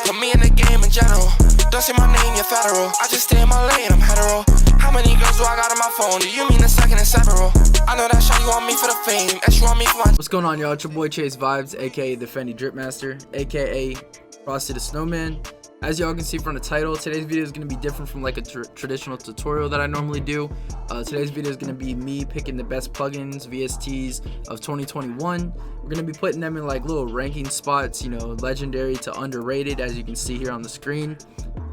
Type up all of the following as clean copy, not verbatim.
Put me in the game in general. Don't say my name, you're federal. I just stay in my lane, I'm hetero. How many girls do I got on my phone? Do you mean a second and several? I know that shot you want me for the fame, and you want me for my. What's going on, y'all? It's your boy Chase Vibes, aka the Fendi Drip Master, aka Frosty the Snowman. As y'all can see from the title, today's video is going to be different from like a traditional tutorial that I normally do. Today's video is going to be me picking the best plugins, VSTs of 2021. We're going to be putting them in like little ranking spots, you know, legendary to underrated, as you can see here on the screen.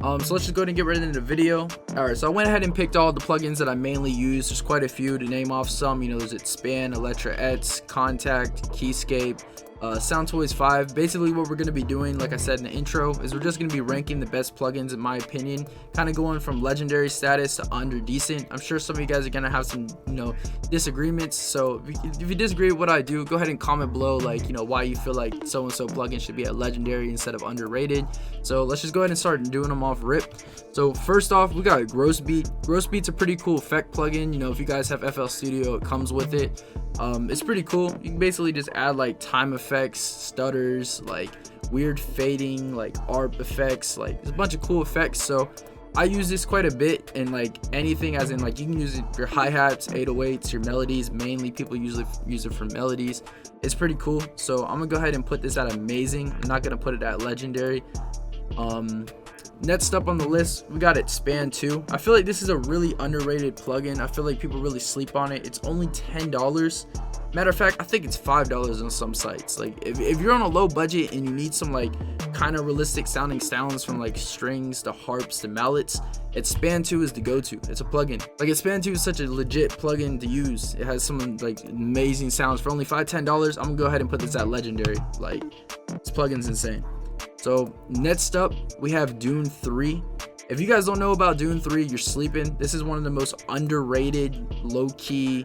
So let's just go ahead and get right into the video. Alright, so I went ahead and picked all the plugins that I mainly use. There's quite a few to name off some. You know, there's Span, Electra Ets, Contact, Keyscape, Soundtoys 5. Basically what we're going to be doing, like I said in the intro, is we're just going to be ranking the best plugins in my opinion, kind of going from legendary status to under decent. I'm sure some of you guys are going to have some, you know, disagreements, so if you disagree with what I do, go ahead and comment below, like, you know, why you feel like so and so plugin should be at legendary instead of underrated. So let's just go ahead and start doing them off rip. So first off, we got Gross Beat. Gross Beat's a pretty cool effect plugin. You know, if you guys have FL Studio, it comes with it. It's pretty cool. You can basically just add like time effects, stutters, like weird fading, like ARP effects, like there's a bunch of cool effects. So I use this quite a bit, and like anything, as in like you can use it for your hi-hats, 808s, your melodies. Mainly people usually use it for melodies. It's pretty cool. So I'm gonna go ahead and put this at amazing. I'm not gonna put it at legendary. Next up on the list, we got Span 2. I feel like this is a really underrated plugin. I feel like people really sleep on it. It's only $10. Matter of fact, I think it's $5 on some sites. Like if you're on a low budget and you need some like kind of realistic sounding sounds, from like strings to harps to mallets, Span 2 is the go-to. It's a plugin. Like Span 2 is such a legit plugin to use. It has some like amazing sounds for only $5-10. I'm gonna go ahead and put this at legendary. Like this plugin's insane. So next up, we have Dune 3. If you guys don't know about Dune 3, you're sleeping. This is one of the most underrated, low-key,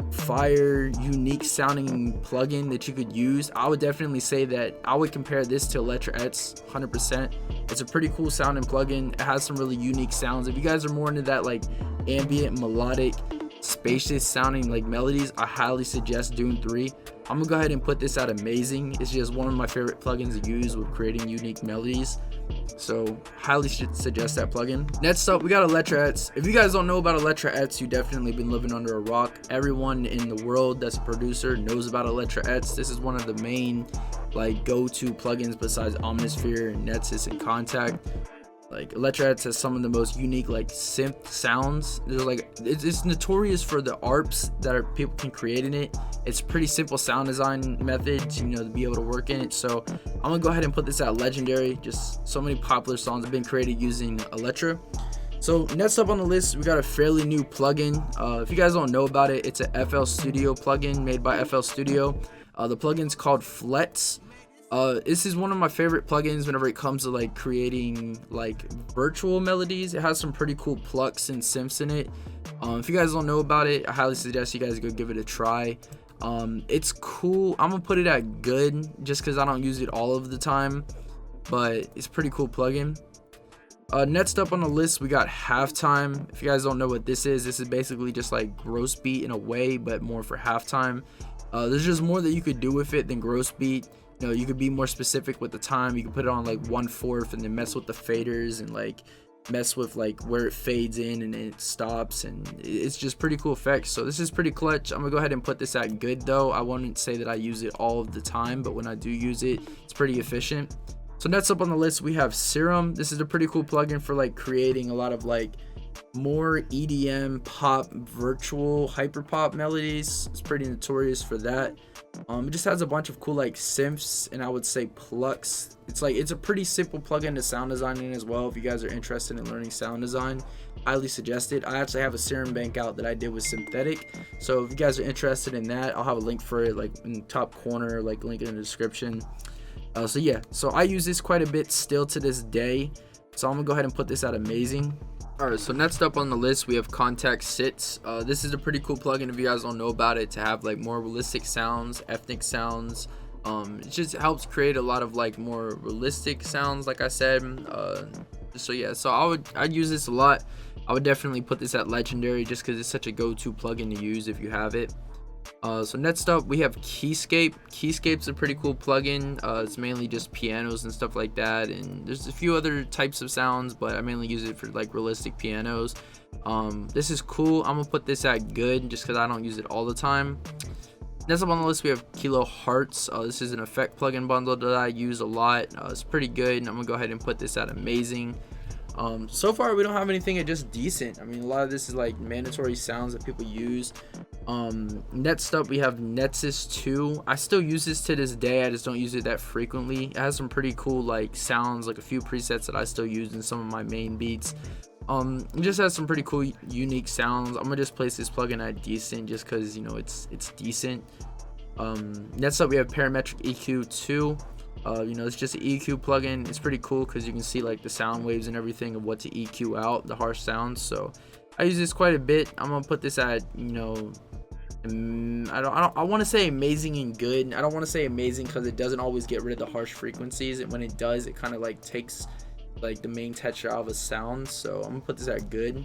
fire, unique sounding plugin that you could use. I would definitely say that I would compare this to Electra Ets 100%. It's a pretty cool sounding plugin. It has some really unique sounds. If you guys are more into that like ambient, melodic, spacious sounding like melodies, I highly suggest Dune 3. I'm gonna go ahead and put this at amazing. It's just one of my favorite plugins to use with creating unique melodies, so highly should suggest that plugin. Next up, we got Electra Ets. If you guys don't know about Electra Ets, you definitely been living under a rock. Everyone in the world that's a producer knows about Electra Ets. This is one of the main like go-to plugins besides Omnisphere and Nexus and Contact. Like Electra Ets has some of the most unique like synth sounds. There's like it's notorious for the ARPs that people can create in it. It's pretty simple sound design methods, you know, to be able to work in it. So I'm gonna go ahead and put this at legendary. Just so many popular songs have been created using Electra. So next up on the list, we got a fairly new plugin. If you guys don't know about it, it's a FL Studio plugin made by FL Studio. The plugin's called Flets. This is one of my favorite plugins whenever it comes to like creating like virtual melodies. It has some pretty cool plucks and synths in it. If you guys don't know about it, I highly suggest you guys go give it a try. It's cool. I'm gonna put it at good just because I don't use it all of the time, but it's a pretty cool plugin. Next up on the list, we got Halftime. If you guys don't know what this is basically just like Gross Beat in a way, but more for halftime. There's just more that you could do with it than Gross Beat. You know, you could be more specific with the time. You can put it on like 1/4 and then mess with the faders and like mess with like where it fades in and it stops, and it's just pretty cool effects. So this is pretty clutch. I'm gonna go ahead and put this at good though. I wouldn't say that I use it all of the time, but when I do use it, it's pretty efficient. So next up on the list, we have Serum. This is a pretty cool plugin for like creating a lot of like more EDM pop, virtual hyper pop melodies. It's pretty notorious for that. It just has a bunch of cool like synths and I would say plucks. It's a pretty simple plugin to sound design in as well. If you guys are interested in learning sound design, highly suggest it. I actually have a Serum bank out that I did with Synthetic, so if you guys are interested in that, I'll have a link for it like in the top corner, like link in the description. So yeah, so I use this quite a bit still to this day, so I'm gonna go ahead and put this at amazing. Alright, so next up on the list, we have Contact Sits. This is a pretty cool plugin if you guys don't know about it, to have like more realistic sounds, ethnic sounds. It just helps create a lot of like more realistic sounds, like I said. So yeah, so I'd use this a lot. I would definitely put this at legendary just because it's such a go-to plugin to use if you have it. So next up we have Keyscape. Keyscape's a pretty cool plugin. It's mainly just pianos and stuff like that, and there's a few other types of sounds, but I mainly use it for like realistic pianos. This is cool. I'm gonna put this at good just because I don't use it all the time. Next up on the list we have Kilo Hearts. This is an effect plugin bundle that I use a lot. It's pretty good, and I'm gonna go ahead and put this at amazing. So far we don't have anything at just decent. I mean, a lot of this is like mandatory sounds that people use. Next up we have Nexus 2. I still use this to this day. I just don't use it that frequently. It has some pretty cool like sounds, like a few presets that I still use in some of my main beats. It just has some pretty cool unique sounds. I'm gonna just place this plugin at decent just because, you know, it's decent. Next up we have Parametric EQ 2. You know, it's just an EQ plugin. It's pretty cool because you can see like the sound waves and everything of what to EQ out, the harsh sounds. So I use this quite a bit. I'm gonna put this at, you know, I want to say amazing and good. I don't want to say amazing because it doesn't always get rid of the harsh frequencies, and when it does, it kind of like takes like the main texture out of a sound. So I'm gonna put this at good.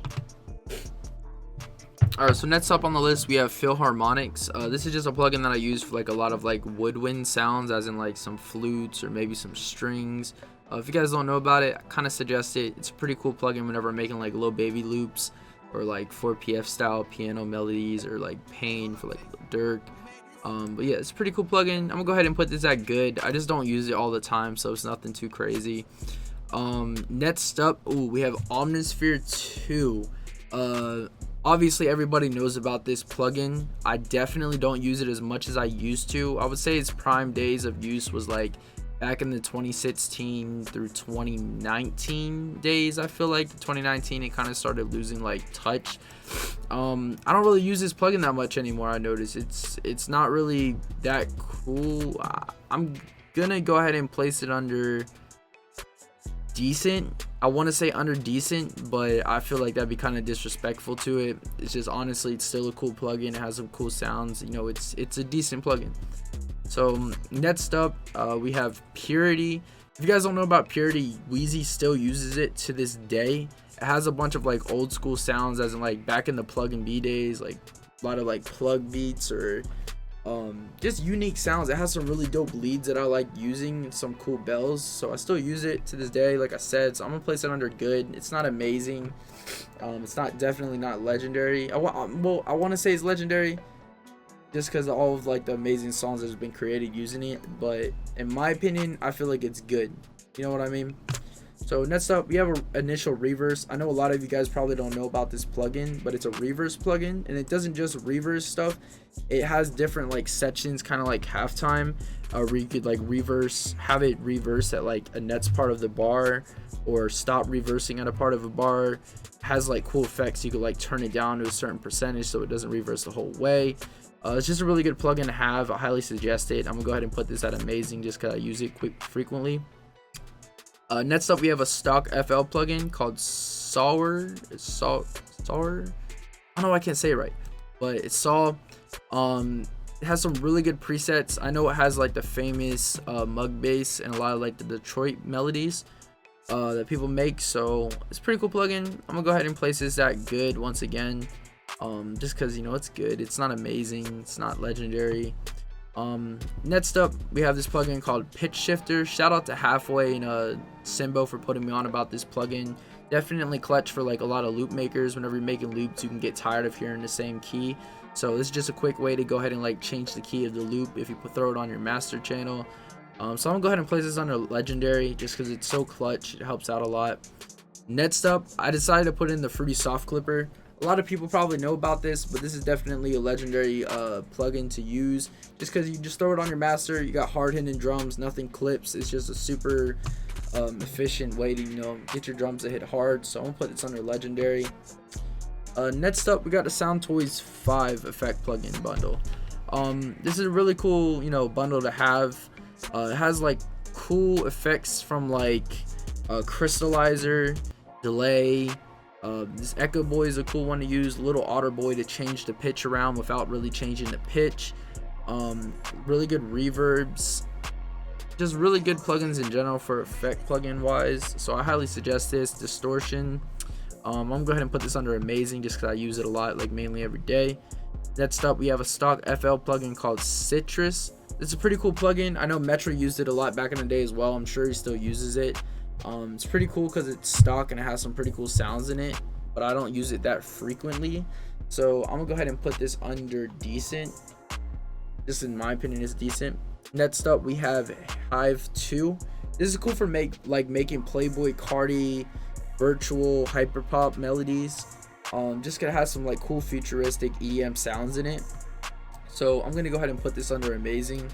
Alright, so next up on the list we have Philharmonics. This is just a plugin that I use for like a lot of like woodwind sounds, as in like some flutes or maybe some strings. If you guys don't know about it, I kind of suggest it. It's a pretty cool plugin whenever I'm making like little baby loops or like 4PF style piano melodies, or like Pain for like Dirk. But yeah, it's a pretty cool plugin. I'm gonna go ahead and put this at good. I just don't use it all the time, so it's nothing too crazy. Next up, we have Omnisphere 2. Obviously everybody knows about this plugin. I definitely don't use it as much as I used to. I would say its prime days of use was like back in the 2016 through 2019 days. I feel like 2019 it kind of started losing like touch. I don't really use this plugin that much anymore. I noticed it's not really that cool. I'm gonna go ahead and place it under decent. I want to say under decent, but I feel like that'd be kind of disrespectful to it. It's just, honestly, it's still a cool plugin. It has some cool sounds. You know, it's a decent plugin. So next up we have Purity. If you guys don't know about Purity, Wheezy still uses it to this day. It has a bunch of like old school sounds, as in like back in the plug and B days, like a lot of like plug beats or just unique sounds. It has some really dope leads that I like using, and some cool bells, so I still use it to this day, like I said. So I'm gonna place it under good. It's not amazing. It's not, definitely not legendary. I want to say it's legendary just because of all of like the amazing songs that have been created using it, but in my opinion I feel like it's good. You know what I mean? So next up we have an initial reverse. I know a lot of you guys probably don't know about this plugin, but it's a reverse plugin, and it doesn't just reverse stuff. It has different like sections, kind of like halftime, where you could like have it reverse at like a next part of the bar, or stop reversing at a part of a bar. It has like cool effects. You could like turn it down to a certain percentage so it doesn't reverse the whole way. It's just a really good plugin to have. I highly suggest it. I'm gonna go ahead and put this at amazing just because I use it frequently. Next up we have a stock FL plugin called Sour. I know I can't say it right, but it's Saw. It has some really good presets. I know it has like the famous mug bass and a lot of like the Detroit melodies that people make, so it's a pretty cool plugin. I'm gonna go ahead and place this at good once again, just because, you know, it's good. It's not amazing, it's not legendary. Next up we have this plugin called Pitch Shifter. Shout out to Halfway and Simbo for putting me on about this plugin. Definitely clutch for like a lot of loop makers. Whenever you're making loops, you can get tired of hearing the same key, so this is just a quick way to go ahead and like change the key of the loop if you throw it on your master channel. So I'm gonna go ahead and place this under legendary just because it's so clutch. It helps out a lot. Next up I decided to put in the Fruity Soft Clipper. A lot of people probably know about this, but this is definitely a legendary plugin to use, just because you just throw it on your master. You got hard hitting drums, nothing clips. It's just a super efficient way to, you know, get your drums to hit hard. So I'm gonna put this under legendary. Next up we got the Sound Toys 5 effect plugin bundle. This is a really cool, you know, bundle to have. It has like cool effects from like crystallizer, delay. This Echo Boy is a cool one to use. Little Otter Boy to change the pitch around without really changing the pitch. Really good reverbs. Just really good plugins in general for effect plugin wise. So I highly suggest this. Distortion. I'm gonna go ahead and put this under amazing just because I use it a lot, like mainly every day. Next up, we have a stock FL plugin called Citrus. It's a pretty cool plugin. I know Metro used it a lot back in the day as well. I'm sure he still uses it. It's pretty cool because it's stock and it has some pretty cool sounds in it, but I don't use it that frequently. So I'm gonna go ahead and put this under decent. This, in my opinion, is decent. Next up, we have Hive 2. This is cool for making Playboy Cardi virtual hyperpop melodies. Just gonna have some like cool futuristic EDM sounds in it. So I'm gonna go ahead and put this under amazing.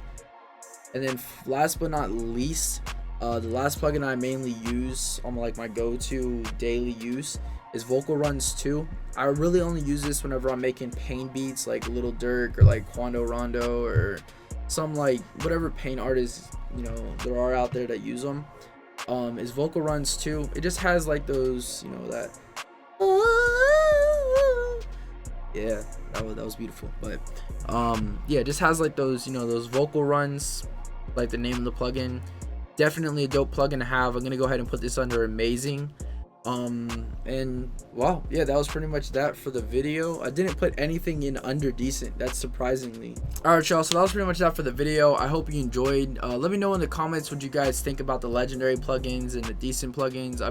And then last but not least, the last plugin I mainly use on like my go-to daily use is Vocal Runs 2. I really only use this whenever I'm making pain beats like Lil Durk or like Quando Rondo or some like whatever pain artists, you know, there are out there that use them. Is Vocal Runs 2. It just has like those, you know, that yeah, that was beautiful. But yeah, it just has like those, you know, those vocal runs, like the name of the plugin. Definitely a dope plugin to have. I'm gonna go ahead and put this under amazing. And wow, yeah, that was pretty much that for the video. I didn't put anything in under decent. That's surprisingly. All right, y'all, so that was pretty much that for the video. I hope you enjoyed. Let me know in the comments what you guys think about the legendary plugins and the decent plugins.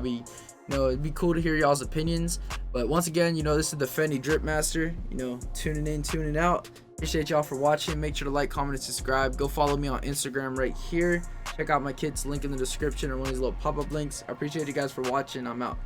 It'd be cool to hear y'all's opinions. But once again, you know, this is the Fendi Drip Master, you know, tuning in, tuning out. Appreciate y'all for watching. Make sure to like, comment, and subscribe. Go follow me on Instagram right here. Check out my kit's link in the description or one of these little pop-up links. I appreciate you guys for watching. I'm out.